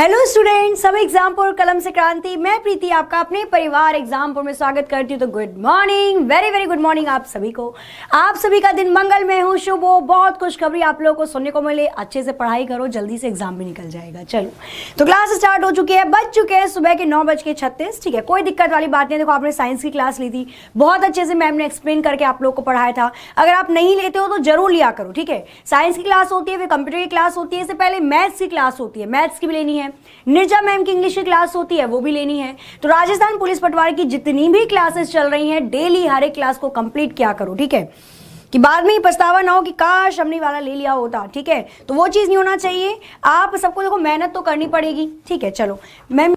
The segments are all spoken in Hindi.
हेलो स्टूडेंट्स, सब एग्जामपुर और कलम से क्रांति। मैं प्रीति आपका अपने परिवार एग्जामपुर में स्वागत करती हूँ। तो good morning, very very good morning आप सभी को। आप सभी का दिन मंगलमय हो, शुभ हो, बहुत खुशखबरी आप लोगों को सुनने को मिले। अच्छे से पढ़ाई करो, जल्दी से एग्जाम भी निकल जाएगा। चलो तो क्लास स्टार्ट हो चुकी है, बज चुके हैं सुबह के 9:36। ठीक है, कोई दिक्कत वाली बात नहीं। देखो आपने साइंस की क्लास ली थी, बहुत अच्छे से मैम ने एक्सप्लेन करके आप लोग को पढ़ाया था। अगर आप नहीं लेते हो तो जरूर लिया करो। ठीक है, साइंस की क्लास होती है, फिर कंप्यूटर की क्लास होती है, इससे पहले मैथ्स की क्लास होती है, मैथ्स की भी लेनी है। निर्जा मैम की इंग्लिश की क्लास होती है, वो भी लेनी है। तो राजस्थान पुलिस पटवारी की जितनी भी क्लासेस चल रही हैं, डेली हर एक क्लास को कंप्लीट किया करो। ठीक है, कि बाद में ही पछतावा ना हो कि काश हमने वाला ले लिया होता। ठीक है, तो वो चीज नहीं होना चाहिए। आप सबको देखो मेहनत तो करनी पड़ेगी। ठीक है, चलो मैम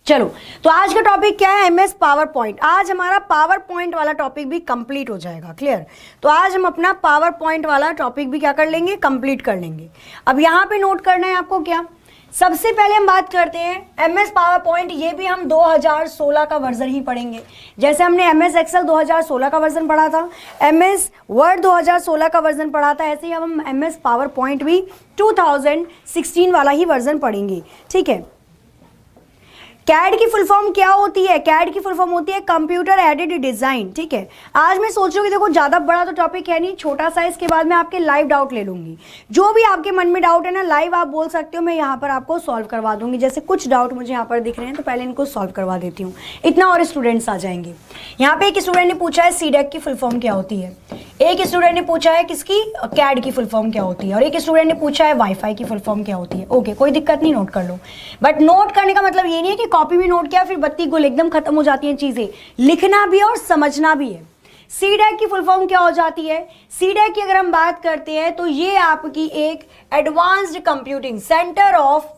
चलो तो आज का टॉपिक क्या है? MS power point. आज हमारा पावर पॉइंट वाला टॉपिक भी कंप्लीट हो जाएगा। क्लियर? तो आज हम अपना पावर पॉइंट वाला टॉपिक भी क्या कर लेंगे? कंप्लीट कर लेंगे। अब यहाँ पे नोट करना है आपको क्या, सबसे पहले हम बात करते हैं एमएस पावर पॉइंट। ये भी हम 2016 का वर्जन ही पढ़ेंगे। जैसे हमने एमएस एक्सेल 2016 का वर्जन पढ़ा था, एमएस वर्ड 2016 का वर्जन पढ़ा था, ऐसे ही हम एमएस पावर पॉइंट भी 2016 वाला ही वर्जन पढ़ेंगे। ठीक है, कैड की फुल फॉर्म क्या होती है? कैड की फुल फॉर्म होती है कंप्यूटर एडेड डिजाइन। ठीक है, आज मैं सोच रही हूँ कि देखो ज्यादा बड़ा तो टॉपिक है नहीं, छोटा सा। इसके बाद मैं आपके लाइव डाउट ले लूंगी। जो भी आपके मन में डाउट है ना, लाइव आप बोल सकते हो, मैं यहाँ पर आपको सॉल्व करवा दूंगी। जैसे कुछ डाउट मुझे यहाँ पर दिख रहे हैं, तो पहले इनको सॉल्व करवा देती हूँ, इतना और स्टूडेंट्स आ जाएंगे। यहाँ पे एक स्टूडेंट ने पूछा है सीडेक की फुल फॉर्म क्या होती है, एक स्टूडेंट ने पूछा है किसकी, कैड की फुल फॉर्म क्या होती है, और एक स्टूडेंट ने पूछा है वाईफाई की फुल फॉर्म क्या होती है। ओके, कोई दिक्कत नहीं, नोट कर लो। बट नोट करने का मतलब ये नहीं है कि कॉपी में नोट किया फिर बत्ती गुल एकदम खत्म हो जाती हैं चीजें। लिखना भी है और समझना भी है। सीडेक की फुल फॉर्म क्या हो जाती है? सीडेक की अगर हम बात करते हैं तो ये आपकी एक एडवांस्ड कंप्यूटिंग सेंटर ऑफ,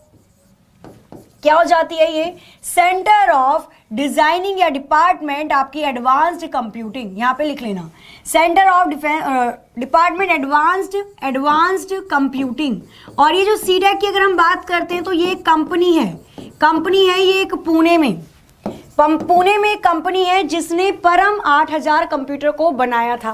क्या हो जाती है ये? सेंटर ऑफ डिजाइनिंग या डिपार्टमेंट आपकी एडवांस्ड कंप्यूटिंग। यहां पे लिख लेना, centre of department advanced computing. और ये जो सीडेक की अगर हम बात करते हैं तो ये एक कंपनी है, ये एक पुणे में एक कंपनी है जिसने परम 8000 कंप्यूटर को बनाया था।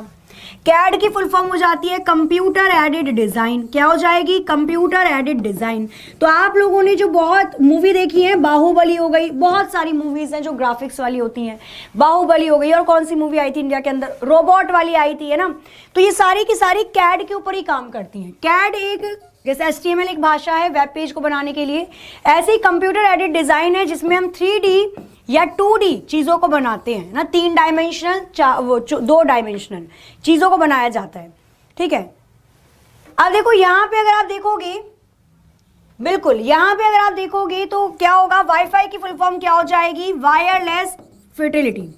कैड की फुल फॉर्म हो जाती है कंप्यूटर एडेड डिजाइन। क्या हो जाएगी? Computer aided design. तो आप लोगों ने जो बहुत मूवी देखी है, बाहुबली हो गई, बहुत सारी मूवीज हैं जो ग्राफिक्स वाली होती हैं। बाहुबली हो गई, और कौन सी मूवी आई थी इंडिया के अंदर, रोबोट वाली आई थी, है ना? तो ये सारी की सारी कैड के ऊपर ही काम करती हैं। कैड एक जैसे HTML एक भाषा है वेब पेज को बनाने के लिए, ऐसे ही कंप्यूटर एडेड डिजाइन है जिसमें हम 3D या 2D चीजों को बनाते हैं ना, 3 डायमेंशनल 2 डायमेंशनल चीजों को बनाया जाता है। ठीक है, अब देखो यहां पे अगर आप देखोगे, बिल्कुल यहां पे अगर आप देखोगे तो क्या होगा? वाईफाई की फुल फॉर्म क्या हो जाएगी? Wireless fidelity.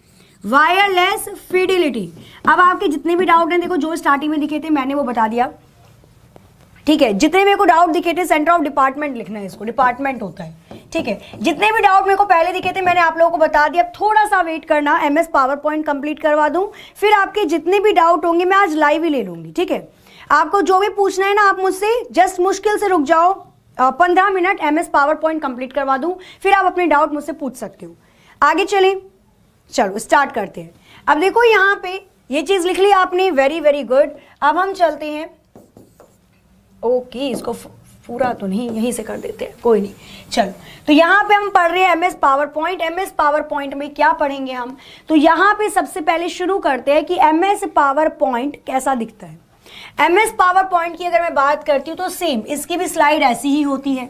Wireless fidelity. अब आपके जितने भी डाउट हैं, देखो जो स्टार्टिंग में दिखे थे मैंने वो बता दिया। ठीक है, जितने मेरे को डाउट दिखे थे, सेंटर ऑफ डिपार्टमेंट लिखना है, इसको डिपार्टमेंट होता है। ठीक है, जितने भी डाउट मेरे को पहले दिखे थे मैंने आप लोगों को बता दिया। थोड़ा सा वेट करना, एमएस पावर पॉइंट कंप्लीट करवा दूं, फिर आपके जितने भी डाउट होंगे मैं आज लाइव ही ले लूंगी। ठीक है, आपको जो भी पूछना है ना, आप मुझसे जस्ट मुश्किल से रुक जाओ, 15 minute MS power point complete करवा दूं, फिर आप अपने डाउट मुझसे पूछ सकते हो। आगे चलें, चलो स्टार्ट करते हैं। अब देखो यहाँ पे ये चीज लिख ली आपने, वेरी वेरी गुड। अब हम चलते हैं, ओके इसको पूरा तो नहीं, यहीं से कर देते हैं, कोई नहीं। चलो तो यहाँ पे हम पढ़ रहे हैं MS power point. MS power point में क्या पढ़ेंगे हम? तो यहाँ पे सबसे पहले शुरू करते हैं कि एमएस पावर पॉइंट कैसा दिखता है। एमएस पावर पॉइंट की अगर मैं बात करती हूँ तो सेम इसकी भी स्लाइड ऐसी ही होती है।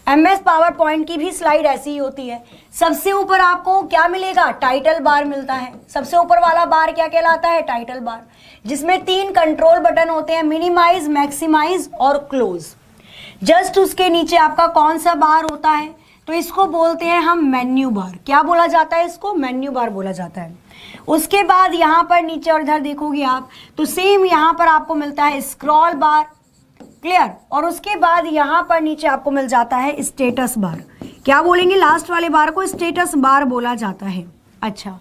एमएस पावर पॉइंट की भी स्लाइड ऐसी ही होती है। सबसे ऊपर आपको क्या मिलेगा? टाइटल बार मिलता है। सबसे ऊपर वाला बार क्या कहलाता है? टाइटल बार, जिसमें 3 कंट्रोल बटन होते हैं, मिनिमाइज, मैक्सिमाइज और क्लोज। जस्ट उसके नीचे आपका कौन सा बार होता है? तो इसको बोलते हैं हम मेन्यू बार। क्या बोला जाता है इसको? मेन्यू बार बोला जाता है। उसके बाद यहाँ पर नीचे और इधर देखोगे आप तो सेम यहाँ पर आपको मिलता है स्क्रॉल बार। क्लियर? और उसके बाद यहाँ पर नीचे आपको मिल जाता है स्टेटस बार। क्या बोलेंगे? लास्ट वाले बार को स्टेटस बार बोला जाता है। अच्छा,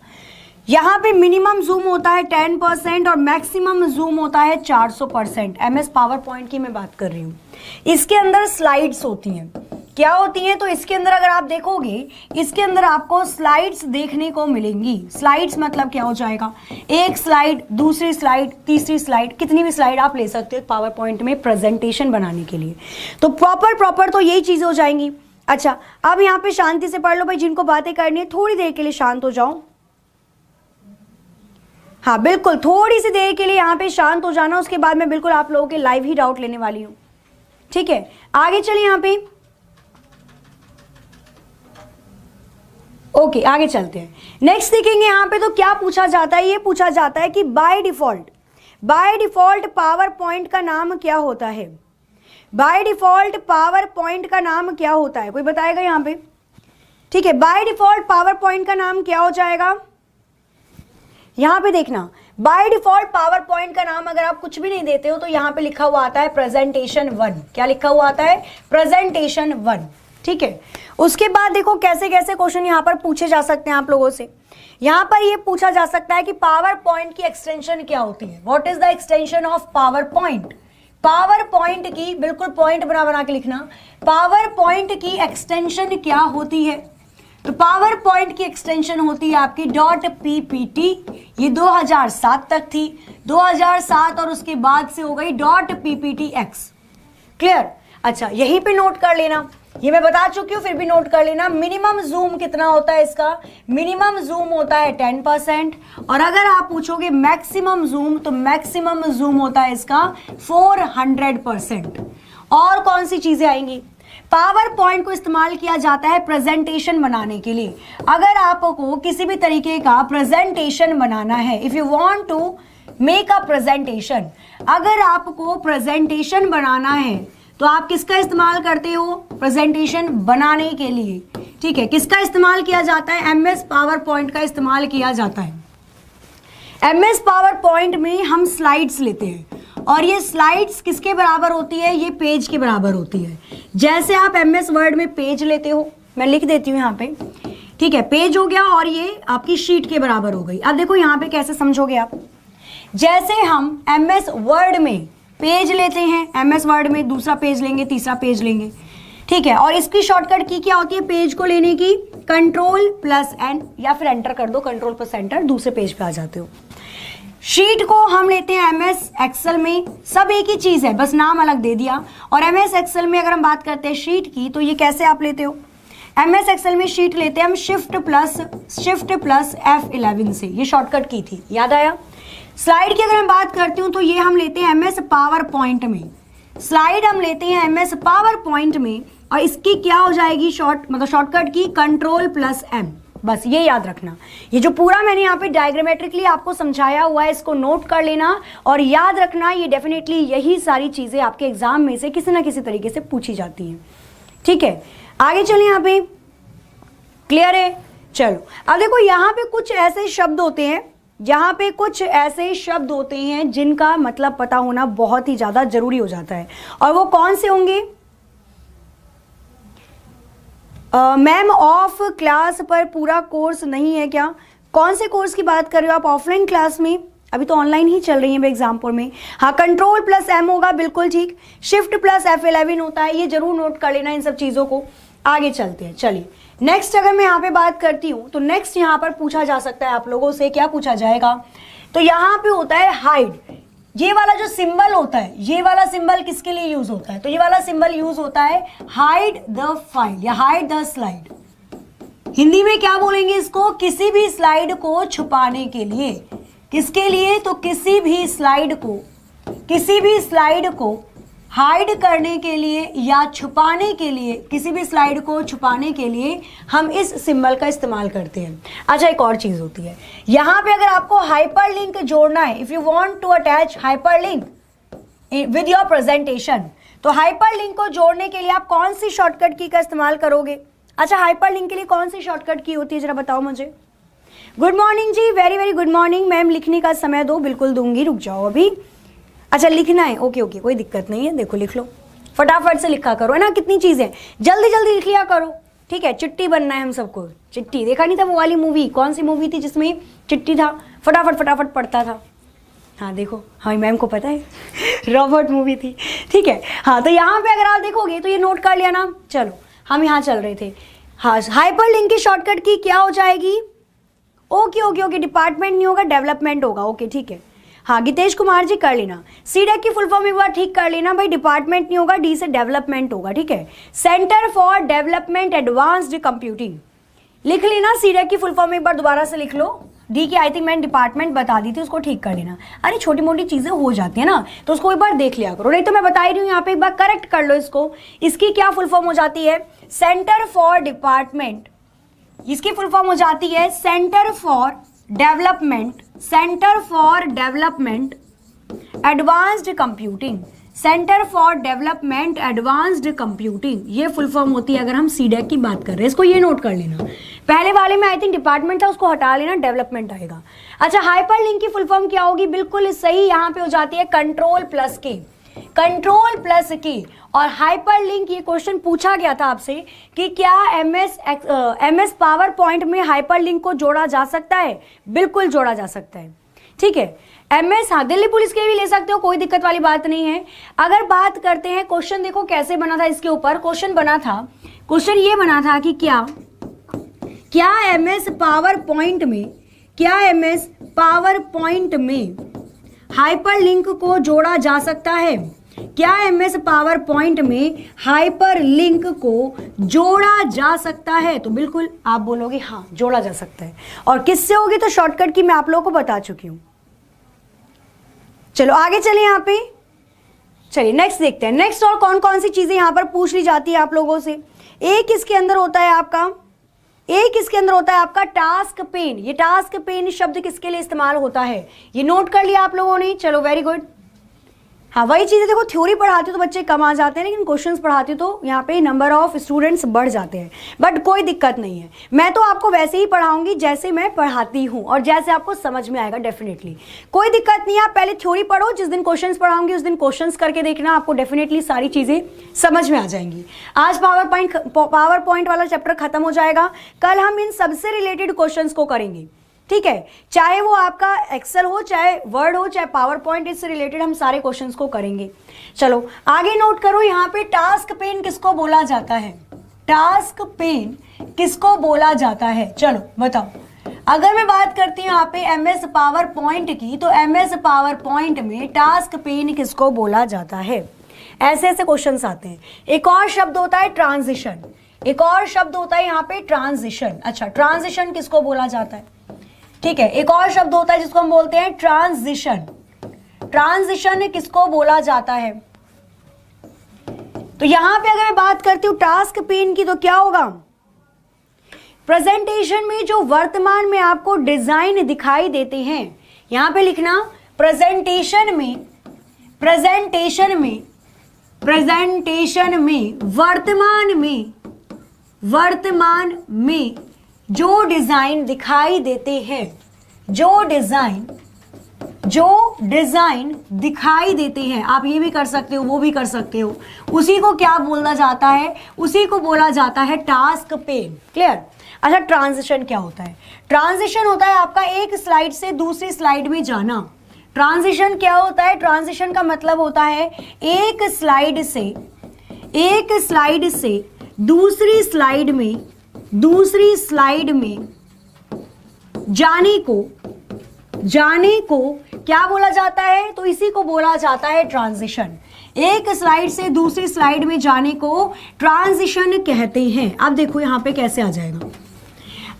यहाँ पे मिनिमम जूम होता है 10% और मैक्सिमम जूम होता है 400%। एमएस पावर पॉइंट की मैं बात कर रही हूँ। इसके अंदर स्लाइड्स होती हैं। क्या होती हैं, तो इसके अंदर अगर आप देखोगे, इसके अंदर आपको स्लाइड्स देखने को मिलेंगी। स्लाइड्स मतलब क्या हो जाएगा, एक स्लाइड, दूसरी स्लाइड, तीसरी स्लाइड, कितनी भी स्लाइड आप ले सकते हो पावर पॉइंट में प्रेजेंटेशन बनाने के लिए। तो प्रॉपर तो यही चीजें हो जाएंगी। अच्छा, अब यहाँ पे शांति से पढ़ लो भाई, जिनको बातें करनी है थोड़ी देर के लिए शांत हो जाओ। हाँ बिल्कुल, थोड़ी सी देर के लिए यहाँ पे शांत हो जाना, उसके बाद मैं बिल्कुल आप लोगों के लाइव ही डाउट लेने वाली हूँ। ठीक है, आगे चलिए यहाँ पे। ओके, आगे चलते हैं। नेक्स्ट देखेंगे यहाँ पे, तो क्या पूछा जाता है, ये पूछा जाता है कि बाय डिफॉल्ट पावर पॉइंट का नाम क्या होता है। बाय डिफॉल्ट पावर पॉइंट का नाम क्या होता है, कोई बताएगा यहाँ पे। ठीक है, बाय डिफॉल्ट पावर पॉइंट का नाम क्या हो जाएगा, यहाँ पे देखना। बाय डिफॉल्ट पावर पॉइंट का नाम अगर आप कुछ भी नहीं देते हो तो यहाँ पे लिखा हुआ आता है प्रेजेंटेशन 1। क्या लिखा हुआ आता है, प्रेजेंटेशन 1। ठीक है, उसके बाद देखो कैसे कैसे क्वेश्चन यहाँ पर पूछे जा सकते हैं आप लोगों से। यहाँ पर ये पूछा जा सकता है कि पावर पॉइंट की एक्सटेंशन क्या होती है, what is the extension of power point. Power point की, बिल्कुल पॉइंट बना के लिखना, पावर पॉइंट की एक्सटेंशन क्या होती है। तो पावर पॉइंट की एक्सटेंशन होती है आपकी .ppt। ये 2007 तक थी, 2007 और उसके बाद से हो गई .pptx। क्लियर। अच्छा, यहीं पे नोट कर लेना, ये मैं बता चुकी हूँ, फिर भी नोट कर लेना। मिनिमम जूम कितना होता है इसका, मिनिमम जूम होता है 10%, और अगर आप पूछोगे मैक्सिमम जूम, तो मैक्सिमम जूम होता है इसका 400%। और कौन सी चीजें आएंगी, पावर पॉइंट को इस्तेमाल किया जाता है प्रेजेंटेशन बनाने के लिए। अगर आपको किसी भी तरीके का प्रेजेंटेशन बनाना है, if you want to make a presentation, अगर आपको प्रेजेंटेशन बनाना है तो आप किसका इस्तेमाल करते हो, प्रेजेंटेशन बनाने के लिए। ठीक है, किसका इस्तेमाल किया जाता है, एमएस पावर पॉइंट का इस्तेमाल किया जाता है। एमएस पावर पॉइंट में हम स्लाइड्स लेते हैं, और ये स्लाइड्स किसके बराबर होती है, ये पेज के बराबर होती है। जैसे आप एमएस वर्ड में पेज लेते हो, मैं लिख देती हूँ यहाँ पे। ठीक है, पेज हो गया और ये आपकी शीट के बराबर हो गई। अब देखो यहाँ पे कैसे समझोगे आप, जैसे हम एमएस वर्ड में पेज लेते हैं, एमएस वर्ड में दूसरा पेज लेंगे, तीसरा पेज लेंगे। ठीक है, और इसकी शॉर्टकट की क्या होती है पेज को लेने की, Ctrl+N, या फिर एंटर कर दो, Ctrl+Enter, दूसरे पेज पे आ जाते हो। शीट को हम लेते हैं एमएस एक्सेल में, सब एक ही चीज है, बस नाम अलग दे दिया। और एमएस एक्सेल में अगर हम बात करते हैं शीट की, तो ये कैसे आप लेते हो, एमएस एक्सेल में शीट लेते हैं हम Shift+ F11 से, ये शॉर्टकट की थी, याद आया। स्लाइड की अगर मैं बात करती हूँ तो ये हम लेते हैं एमएस पावर पॉइंट में, स्लाइड हम लेते हैं एमएस पावर पॉइंट में, और इसकी क्या हो जाएगी शॉर्टकट की Ctrl+M। बस ये याद रखना, ये जो पूरा मैंने यहाँ पे डायग्रामेट्रिकली आपको समझाया हुआ है, इसको नोट कर लेना और याद रखना। ये डेफिनेटली यही सारी चीजें आपके एग्जाम में से किसी ना किसी तरीके से पूछी जाती हैं। ठीक है, आगे चलिए, यहाँ पे क्लियर है। चलो अब देखो, यहाँ पे कुछ ऐसे शब्द होते हैं, यहाँ पे कुछ ऐसे शब्द होते हैं जिनका मतलब पता होना बहुत ही ज्यादा जरूरी हो जाता है, और वो कौन से होंगे। मैम ऑफ क्लास पर पूरा कोर्स नहीं है क्या, कौन से कोर्स की बात कर रहे हो आप, ऑफलाइन क्लास में, अभी तो ऑनलाइन ही चल रही है एग्जाम्पल में। हाँ, Ctrl+M होगा, बिल्कुल ठीक। Shift+F11 होता है, ये जरूर नोट कर लेना इन सब चीजों को। आगे चलते हैं, चलिए नेक्स्ट अगर मैं यहाँ पे बात करती हूँ, तो नेक्स्ट यहाँ पर पूछा जा सकता है आप लोगों से, क्या पूछा जाएगा, तो यहाँ पे होता है हाइड। ये वाला जो सिंबल होता है, ये वाला सिंबल किसके लिए यूज होता है, तो ये वाला सिंबल यूज होता है हाइड द फाइल या हाइड द स्लाइड। हिंदी में क्या बोलेंगे इसको, किसी भी स्लाइड को छुपाने के लिए। किसके लिए, तो किसी भी स्लाइड को हाइड करने के लिए या छुपाने के लिए, किसी भी स्लाइड को छुपाने के लिए हम इस सिंबल का इस्तेमाल करते हैं। अच्छा, एक और चीज होती है, यहाँ पे अगर आपको हाइपरलिंक जोड़ना है, if you want to attach hyperlink with your presentation, तो हाइपरलिंक को जोड़ने के लिए आप कौन सी शॉर्टकट की का इस्तेमाल करोगे। अच्छा, हाइपरलिंक के लिए कौन सी शॉर्टकट की होती है, जरा बताओ मुझे। Good morning ji, very very good morning ma'am, लिखने का समय दो, बिल्कुल दूंगी, रुक जाओ अभी। अच्छा, लिखना है, ओके ओके, कोई दिक्कत नहीं है, देखो लिख लो, फटाफट से लिखा करो, है ना, कितनी चीजें, जल्दी जल्दी लिख लिया करो। ठीक है, चिट्टी बनना है हम सबको। चिट्टी देखा नहीं था वो वाली मूवी, कौन सी मूवी थी जिसमें चिट्टी था, फटाफट फटाफट पढ़ता था। हाँ देखो, हाँ मैम को पता है, रॉबर्ट मूवी थी। ठीक है, हाँ तो यहाँ पे अगर आप देखोगे तो ये नोट कर लिया ना। चलो हम यहाँ चल रहे थे। हाँ, हाइपरलिंक की शॉर्टकट की क्या हो जाएगी? ओके ओके ओके, डिपार्टमेंट नहीं होगा, डेवलपमेंट होगा। ओके ठीक है। हाँ गीतेश कुमार जी कर लेना। सीडेक की फुल फॉर्म एक बार ठीक कर लेना भाई, डिपार्टमेंट नहीं होगा, डी से डेवलपमेंट होगा। ठीक है, centre for development advanced computing लिख लेना। सीडेक की फुल फॉर्म एक बार दोबारा से लिख लो। डी की आई थिंक मैंने डिपार्टमेंट बता दी थी, उसको ठीक कर लेना। अरे छोटी मोटी चीजें हो जाती है ना, तो उसको एक बार देख लिया करो, नहीं तो मैं बता ही रही हूँ यहाँ पे, एक बार करेक्ट कर लो इसको। इसकी क्या फुल फॉर्म हो जाती है? सेंटर फॉर डिपार्टमेंट, इसकी फुल फॉर्म हो जाती है centre for development, centre for development advanced computing, centre for development advanced computing, ये फुल फॉर्म होती है अगर हम सीडेक की बात कर रहे हैं। इसको ये नोट कर लेना। पहले वाले में आई थिंक डिपार्टमेंट था, उसको हटा लेना, डेवलपमेंट आएगा। अच्छा, हाइपरलिंक की फुल फॉर्म क्या होगी? बिल्कुल सही, यहाँ पे हो जाती है कंट्रोल प्लस की, कंट्रोल प्लस की। और हाइपरलिंक, ये क्वेश्चन पूछा गया था आपसे कि क्या एमएस पावर पॉइंट में हाइपरलिंक को जोड़ा जा सकता है? बिल्कुल जोड़ा जा सकता है। ठीक है, एमएस, हाँ दिल्ली पुलिस के भी ले सकते हो, कोई दिक्कत वाली बात नहीं है। अगर बात करते हैं क्वेश्चन, देखो कैसे बना था, इसके ऊपर क्वेश्चन बना था। क्वेश्चन ये बना था कि क्या एमएस पावर पॉइंट में, क्या एमएस पावर पॉइंट में हाइपरलिंक को जोड़ा जा सकता है? क्या एमएस पावर पॉइंट में हाइपरलिंक को जोड़ा जा सकता है? तो बिल्कुल आप बोलोगे हाँ जोड़ा जा सकता है। और किससे होगी? तो शॉर्टकट की मैं आप लोगों को बता चुकी हूं। चलो आगे चलिए यहाँ पे, चलिए नेक्स्ट देखते हैं। नेक्स्ट और कौन कौन सी चीजें यहां पर पूछ ली जाती है आप लोगों से। एक इसके अंदर होता है आपका, एक इसके अंदर होता है आपका टास्क पेन। ये टास्क पेन शब्द किसके लिए इस्तेमाल होता है? ये नोट कर लिया आप लोगों ने, चलो वेरी गुड। हाँ वही चीजें, देखो थ्योरी पढ़ाती हो तो बच्चे कम आ जाते हैं, लेकिन क्वेश्चंस पढ़ाती हो तो यहाँ पे नंबर ऑफ स्टूडेंट्स बढ़ जाते हैं। बट कोई दिक्कत नहीं है, मैं तो आपको वैसे ही पढ़ाऊंगी जैसे मैं पढ़ाती हूँ और जैसे आपको समझ में आएगा। डेफिनेटली कोई दिक्कत नहीं है, आप पहले थ्योरी पढ़ो, जिस दिन क्वेश्चंस पढ़ाऊंगी उस दिन क्वेश्चंस करके देखना, आपको डेफिनेटली सारी चीजें समझ में आ जाएंगी। आज पावर पॉइंट वाला चैप्टर खत्म हो जाएगा, कल हम इन सबसे रिलेटेड क्वेश्चन को करेंगे। ठीक है, चाहे वो आपका एक्सेल हो, चाहे वर्ड हो, चाहे पावर पॉइंट, इससे रिलेटेड हम सारे क्वेश्चंस को करेंगे। चलो आगे नोट करो, यहाँ पे टास्क पेन किसको बोला जाता है? टास्क पेन किसको बोला जाता है? चलो बताओ। अगर मैं बात करती हूँ यहाँ पे एमएस पावर पॉइंट की, तो एमएस पावर पॉइंट में टास्क पेन किसको बोला जाता है? ऐसे ऐसे क्वेश्चंस आते हैं। एक और शब्द होता है ट्रांजिशन, एक और शब्द होता है यहाँ पे ट्रांजिशन। अच्छा, ट्रांजिशन किसको बोला जाता है? ठीक है, एक और शब्द होता है जिसको हम बोलते हैं ट्रांजिशन। ट्रांजिशन किसको बोला जाता है? तो यहां पे अगर मैं बात करती हूं टास्क पेन की, तो क्या होगा? प्रेजेंटेशन में जो वर्तमान में आपको डिजाइन दिखाई देते हैं, यहां पे लिखना प्रेजेंटेशन में, प्रेजेंटेशन में, प्रेजेंटेशन में, वर्तमान में जो डिजाइन दिखाई देते हैं, जो डिजाइन दिखाई देते हैं, आप ये भी कर सकते हो, वो भी कर सकते हो, उसी को क्या बोला जाता है? उसी को बोला जाता है टास्क पेन। क्लियर? अच्छा, ट्रांजिशन क्या होता है? ट्रांजिशन होता है आपका एक स्लाइड से दूसरी स्लाइड में जाना। ट्रांजिशन क्या होता है? ट्रांजिशन का मतलब होता है एक स्लाइड से दूसरी स्लाइड में जाने को क्या बोला जाता है? तो इसी को बोला जाता है ट्रांजिशन। एक स्लाइड से दूसरी स्लाइड में जाने को ट्रांजिशन कहते हैं। अब देखो यहाँ पे कैसे आ जाएगा।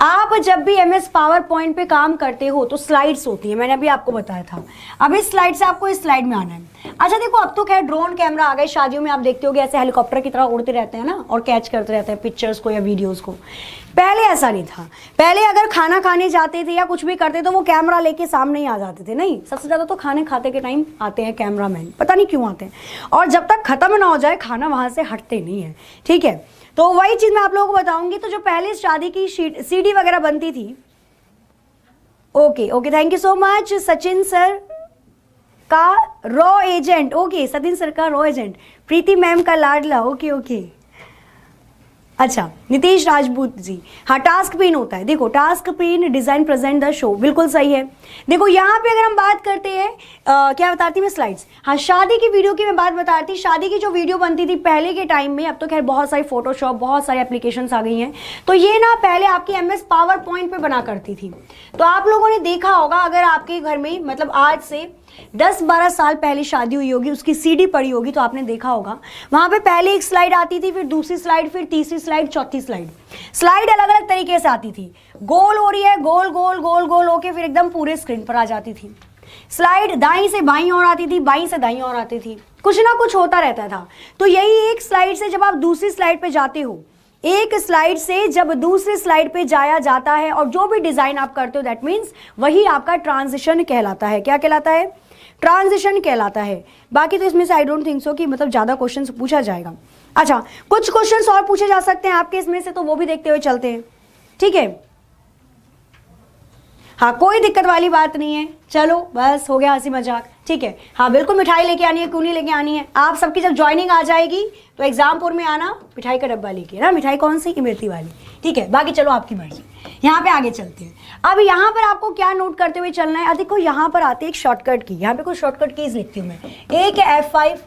आप जब भी एमएस पावर पॉइंट पे काम करते हो तो स्लाइड्स होती है, मैंने अभी आपको बताया था। अब इस स्लाइड से आपको इस स्लाइड में आना है। अच्छा देखो, अब तो खैर ड्रोन कैमरा आ गए, शादियों में आप देखते होगे ऐसे हेलीकॉप्टर की तरह उड़ते रहते हैं ना, और कैच करते रहते हैं पिक्चर्स को या वीडियोस को। पहले ऐसा नहीं था। पहले अगर खाना खाने जाते थे या कुछ भी करते तो वो कैमरा लेके सामने ही आ जाते थे। नहीं, सबसे ज्यादा तो खाने खाते के टाइम आते हैं कैमरामैन, पता नहीं क्यों आते हैं, और जब तक खत्म ना हो जाए खाना वहां से हटते नहीं है। ठीक है, तो वही चीज मैं आप लोगों को बताऊंगी। तो जो पहले शादी की सीडी वगैरह बनती थी, okay, thank you so much Sachin sir का रॉ एजेंट, ओके, सचिन सर का रॉ एजेंट, प्रीति मैम का लाडला, ओके। अच्छा, नितेश राजपूत जी, हाँ टास्क पेन होता है। देखो task pen design present the show, बिल्कुल सही है। देखो यहाँ पे अगर हम बात करते हैं क्या बताती मैं स्लाइड्स, हाँ शादी की वीडियो की मैं बात बता रही थी। शादी की जो वीडियो बनती थी पहले के टाइम में, अब तो खैर बहुत सारी फोटोशॉप बहुत सारी एप्लीकेशंस आ गई हैं, तो ये ना पहले आपकी MS पावर पॉइंट पे बना करती थी। तो आप लोगों ने देखा होगा, अगर आपके घर में मतलब आज से 10-12 साल पहले शादी हुई होगी, उसकी CD पड़ी होगी, तो आपने देखा होगा वहां पे पहले एक स्लाइड आती थी, फिर दूसरी स्लाइड, फिर तीसरी स्लाइड, चौथी स्लाइड अलग अलग तरीके से आती थी। गोल हो रही है, गोल गोल गोल गोल होके फिर एकदम पूरे स्क्रीन पर आ जाती थी। स्लाइड दाईं से बाईं और आती थी, बाईं से दाईं और आती थी, कुछ ना कुछ होता रहता था। तो यही एक स्लाइड से जब आप दूसरी स्लाइड पे जाते हो, एक स्लाइड से जब दूसरी स्लाइड पे जाया जाता है और जो भी डिजाइन आप करते हो दैट मीन्स वही आपका ट्रांजिशन कहलाता है। क्या कहलाता है? ट्रांजिशन कहलाता है। बाकी तो इसमें से आई डोंट थिंक सो कि मतलब ज्यादा क्वेश्चन पूछा जाएगा। अच्छा, कुछ क्वेश्चंस और पूछे जा सकते हैं आपके इसमें से, तो वो भी देखते हुए चलते हैं, ठीक है। हाँ, कोई दिक्कत वाली बात नहीं है, चलो बस हो गया हंसी मजाक, ठीक है। हाँ बिल्कुल मिठाई लेके आनी है, क्यों नहीं लेके आनी है। आप सबकी जब ज्वाइनिंग आ जाएगी तो एग्जामपुर में आना, मिठाई का डब्बा लेके ना। मिठाई कौन सी? इमरती वाली, ठीक है। बाकी चलो आपकी मर्जी। यहाँ पे आगे चलते हैं। अब यहाँ पर आपको क्या नोट करते हुए चलना है? देखो यहाँ पर आती है एक शॉर्टकट की, यहाँ पे कुछ शॉर्टकट कीज लिखती हूँ मैं। एक है F5,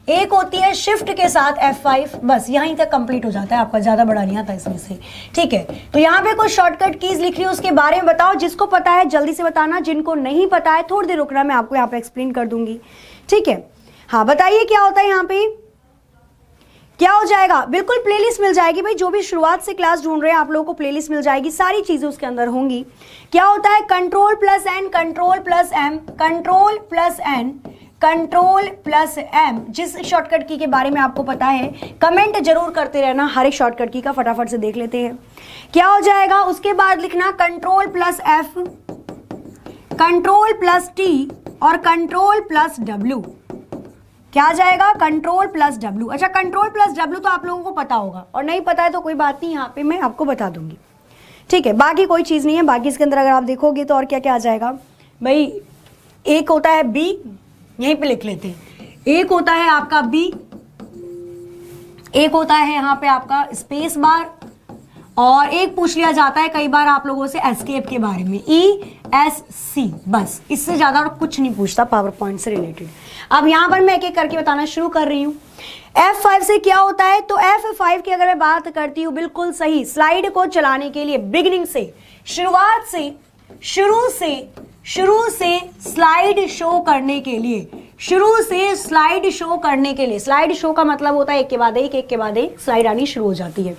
एक होती है शिफ्ट के साथ F5, बस यहीं तक कंप्लीट हो जाता है आपका, ज्यादा बड़ा नहीं आता इसमें से, ठीक है। तो यहाँ पे कुछ शॉर्टकट कीज लिख रही हूँ, उसके बारे में बताओ। जिसको पता है जल्दी से बताना, जिनको नहीं पता है थोड़ी देर रुकना, मैं आपको यहाँ पे एक्सप्लेन कर दूंगी, ठीक है। हाँ बताइए क्या होता है यहाँ पे, क्या हो जाएगा? बिल्कुल प्लेलिस्ट मिल जाएगी भाई, जो भी शुरुआत से क्लास ढूंढ रहे हैं आप लोगों को प्लेलिस्ट मिल जाएगी, सारी चीजें उसके अंदर होंगी। क्या होता है? Control plus N, control plus M, control plus N, control plus M. जिस शॉर्टकट की के बारे में आपको पता है कमेंट जरूर करते रहना, हर एक शॉर्टकट की का फटाफट से देख लेते हैं। क्या हो जाएगा? उसके बाद लिखना control plus F, control plus T और कंट्रोल प्लस डब्ल्यू। क्या आ जाएगा? Control plus W. अच्छा, कंट्रोल प्लस डब्ल्यू तो आप लोगों को पता होगा, और नहीं पता है तो कोई बात नहीं, यहाँ पे मैं आपको बता दूंगी, ठीक है। बाकी कोई चीज नहीं है। बाकी इसके अंदर अगर आप देखोगे तो और क्या क्या आ जाएगा भाई, एक होता है बी, यहीं पे लिख लेते हैं। एक होता है आपका बी, एक होता है यहाँ पे आपका स्पेस बार, और एक पूछ लिया जाता है कई बार आप लोगों से एस्केप के बारे में, ESC। बस इससे ज्यादा और कुछ नहीं पूछता पावर पॉइंट से रिलेटेड। अब यहाँ पर मैं एक एक करके बताना शुरू कर रही हूँ। F5 से क्या होता है? तो F5 की अगर मैं बात करती हूँ, बिल्कुल सही, स्लाइड को चलाने के लिए बिगिनिंग से, शुरुआत से, शुरू से स्लाइड शो करने के लिए, शुरू से स्लाइड शो करने के लिए। स्लाइड शो का मतलब होता है एक के बाद एक स्लाइड आनी शुरू हो जाती है।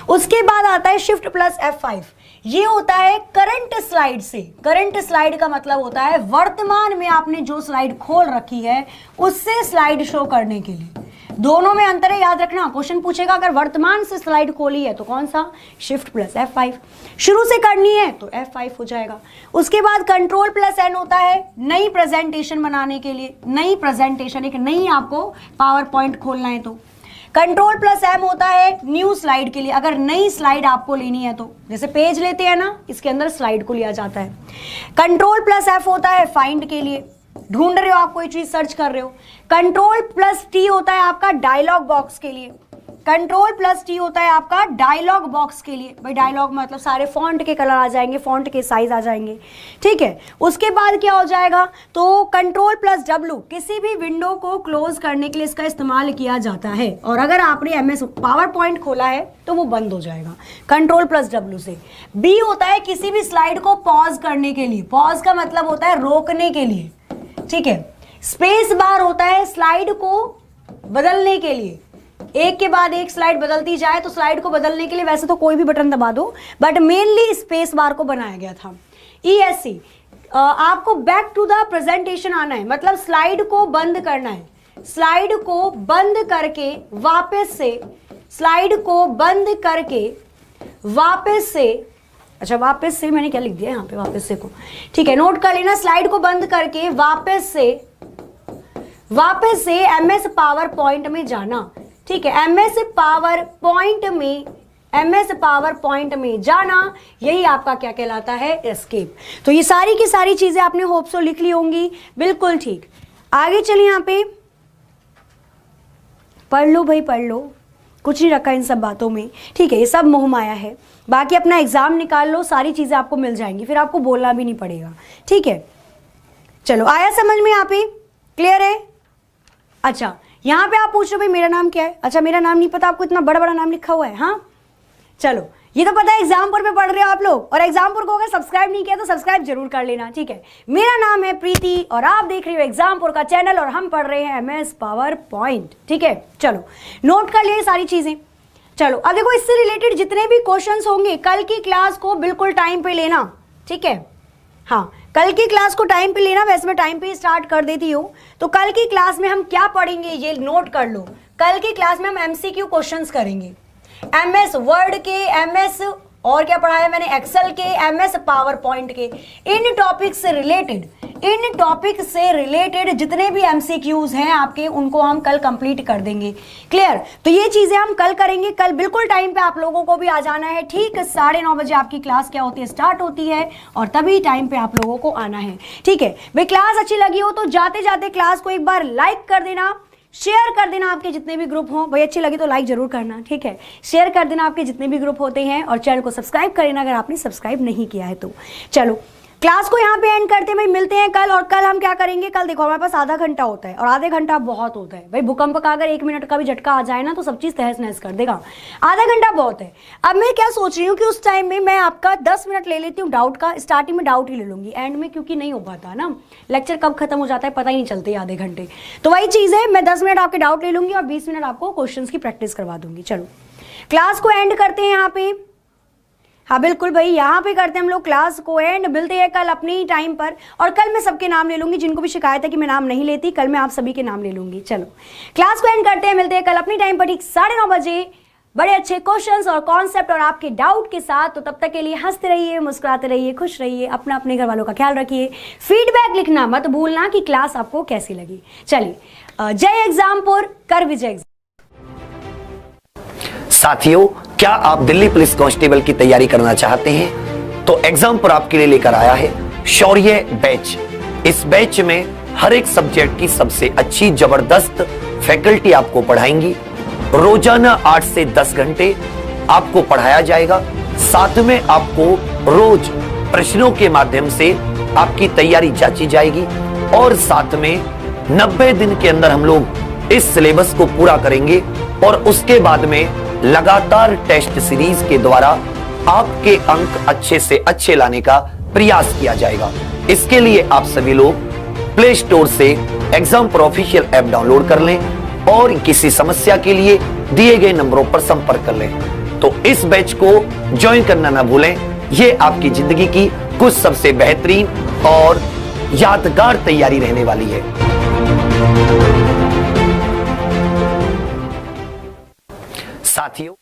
उसके बाद आता है शिफ्ट प्लस F5, ये होता है करंट स्लाइड से। करंट स्लाइड का मतलब होता है वर्तमान में आपने जो स्लाइड खोल रखी है उससे स्लाइड शो करने के लिए। दोनों में अंतर है, याद रखना। क्वेश्चन पूछेगा अगर वर्तमान से स्लाइड खोली है तो कौन सा? Shift plus F5। शुरू से करनी है तो F5 हो जाएगा। उसके बाद कंट्रोल प्लस एन होता है नई प्रेजेंटेशन बनाने के लिए, नई प्रेजेंटेशन, एक नई आपको पावर पॉइंट खोलना है तो। कंट्रोल प्लस एम होता है न्यू स्लाइड के लिए, अगर नई स्लाइड आपको लेनी है तो, जैसे पेज लेते हैं ना, इसके अंदर स्लाइड को लिया जाता है। कंट्रोल प्लस एफ होता है फाइंड के लिए, ढूंढ रहे हो आप कोई चीज, सर्च कर रहे हो। कंट्रोल प्लस टी होता है आपका डायलॉग बॉक्स के लिए, कंट्रोल प्लस टी होता है आपका डायलॉग बॉक्स के लिए। भाई डायलॉग मतलब सारे फॉन्ट के कलर आ जाएंगे, फॉन्ट के साइज आ जाएंगे, ठीक है। उसके बाद क्या हो जाएगा? तो कंट्रोल प्लस डब्ल्यू किसी भी विंडो को क्लोज करने के लिए इसका इस्तेमाल किया जाता है, और अगर आपने MS पावर पॉइंट खोला है तो वो बंद हो जाएगा कंट्रोल प्लस डब्ल्यू से। बी होता है किसी भी स्लाइड को पॉज करने के लिए, पॉज का मतलब होता है रोकने के लिए, ठीक है। स्पेस बार होता है स्लाइड को बदलने के लिए, एक के बाद एक स्लाइड बदलती जाए तो स्लाइड को बदलने के लिए वैसे तो कोई भी बटन दबा दो, बट मेनली स्पेस बार को बनाया गया था। ESC आपको बैक टू द प्रेजेंटेशन आना है, मतलब स्लाइड को बंद करना है, स्लाइड को बंद करके वापस से, स्लाइड को बंद करके वापस से, अच्छा वापस से मैंने क्या लिख दिया यहाँ पे, वापस से को, ठीक है, नोट कर लेना। स्लाइड को बंद करके वापस से MS पावर पॉइंट में जाना, ठीक है। MS पावर पॉइंट में जाना, यही आपका क्या कहलाता है? एस्केप। तो ये सारी की सारी चीजें आपने होप सो लिख ली होंगी, बिल्कुल ठीक। आगे चलिए, यहाँ पे पढ़ लो भाई, पढ़ लो, कुछ नहीं रखा इन सब बातों में, ठीक है। ये सब मोह माया है। बाकी अपना एग्जाम निकाल लो, सारी चीजें आपको मिल जाएंगी, फिर आपको बोलना भी नहीं पड़ेगा, ठीक है। चलो आया समझ में, यहाँ पे क्लियर है। अच्छा यहाँ पे आप पूछ रहे हो भाई मेरा नाम क्या है, अच्छा मेरा नाम नहीं पता आपको, इतना बड़ा बड़ा नाम लिखा हुआ है। हाँ चलो ये तो पता है एग्जामपुर पे पढ़ रहे हो आप लोग, और एग्जामपुर को अगर सब्सक्राइब नहीं किया तो सब्सक्राइब जरूर कर लेना, ठीक है। मेरा नाम है प्रीति और आप देख रहे हो एग्जामपुर का चैनल और हम पढ़ रहे हैं एमएस पावर पॉइंट, ठीक है। चलो नोट कर लिए सारी चीजें। चलो अब देखो इससे रिलेटेड जितने भी क्वेश्चंस होंगे कल की क्लास को बिल्कुल टाइम पे लेना, ठीक है। हाँ कल की क्लास को टाइम पे लेना, वैसे मैं टाइम पे स्टार्ट कर देती हूँ। तो कल की क्लास में हम क्या पढ़ेंगे ये नोट कर लो। कल की क्लास में हम एमसीक्यू क्वेश्चंस करेंगे, एमएस वर्ड के, एमएस और क्या पढ़ाया मैंने, एक्सेल के, एमएस पावर पॉइंट के, इन टॉपिक से रिलेटेड जितने भी एमसीक्यूज हैं आपके उनको हम कल कंप्लीट कर देंगे, क्लियर। तो ये चीजें हम कल करेंगे। कल बिल्कुल टाइम पे आप लोगों को भी आ जाना है, ठीक 9:30 बजे आपकी क्लास क्या होती है, स्टार्ट होती है, और तभी टाइम पे आप लोगों को आना है, ठीक है भाई। क्लास अच्छी लगी हो तो जाते जाते क्लास को एक बार लाइक कर देना, शेयर कर देना आपके जितने भी ग्रुप हो, भाई अच्छी लगी तो लाइक जरूर करना, ठीक है। शेयर कर देना आपके जितने भी ग्रुप होते हैं, और चैनल को सब्सक्राइब कर लेना अगर आपने सब्सक्राइब नहीं किया है तो। चलो क्लास को यहाँ पे एंड करते हैं भाई, मिलते हैं कल। और कल हम क्या करेंगे, कल देखो हमारे पास आधा घंटा होता है, और आधे घंटा बहुत होता है भाई। भूकंप का अगर 1 मिनट का भी झटका आ जाए ना तो सब चीज तहस नहस कर देगा, आधा घंटा बहुत है। अब मैं क्या सोच रही हूँ कि उस टाइम में मैं आपका 10 मिनट ले लेती हूँ डाउट का, स्टार्टिंग में डाउट ही ले लूंगी, एंड में क्योंकि नहीं हो पाता ना, लेक्चर कब खत्म हो जाता है पता ही नहीं चलते आधे घंटे। तो वही चीज है, मैं 10 मिनट आपके डाउट ले लूंगी और 20 मिनट आपको क्वेश्चन की प्रैक्टिस करवा दूंगी। चलो क्लास को एंड करते हैं यहाँ पे। हाँ बिल्कुल भाई यहाँ पे करते हैं हम लोग क्लास को एंड, मिलते हैं कल अपने ही टाइम पर। और कल मैं सबके नाम ले लूंगी, जिनको भी शिकायत है कि मैं नाम नहीं लेती, कल मैं आप सभी के नाम ले लूंगी। चलो क्लास को एंड करते हैं, मिलते हैं कल अपनी टाइम पर ठीक 9:30 बजे बड़े अच्छे क्वेश्चंस और कॉन्सेप्ट और आपके डाउट के साथ। तो तब तक के लिए हंसते रहिए, मुस्कुराते रहिए, खुश रहिए, अपना अपने घर वालों का ख्याल रखिए। फीडबैक लिखना मत भूलना कि क्लास आपको कैसी लगी। चलिए जय एग्जामपुर, कर विजय। साथियों क्या आप दिल्ली पुलिस कांस्टेबल की तैयारी करना चाहते हैं तो एग्जामपुर आपके लिए लेकर आया है शौर्य बैच। इस बैच में हर एक सब्जेक्ट की सबसे अच्छी जबरदस्त फैकल्टी आपको पढ़ाएंगी। रोजाना 8 से 10 घंटे आपको पढ़ाया जाएगा। साथ में आपको रोज प्रश्नों के माध्यम से आपकी तैयारी जांची जाएगी, और साथ में 90 दिन के अंदर हम लोग इस सिलेबस को पूरा करेंगे, और उसके बाद में लगातार टेस्ट सीरीज के द्वारा आपके अंक अच्छे से अच्छे लाने का प्रयास किया जाएगा। इसके लिए आप सभी लोग प्ले स्टोर से एग्जामपुर ऑफिशियल ऐप डाउनलोड कर लें, और किसी समस्या के लिए दिए गए नंबरों पर संपर्क कर लें। तो इस बैच को ज्वाइन करना ना भूलें, यह आपकी जिंदगी की कुछ सबसे बेहतरीन और यादगार तैयारी रहने वाली है। साथियों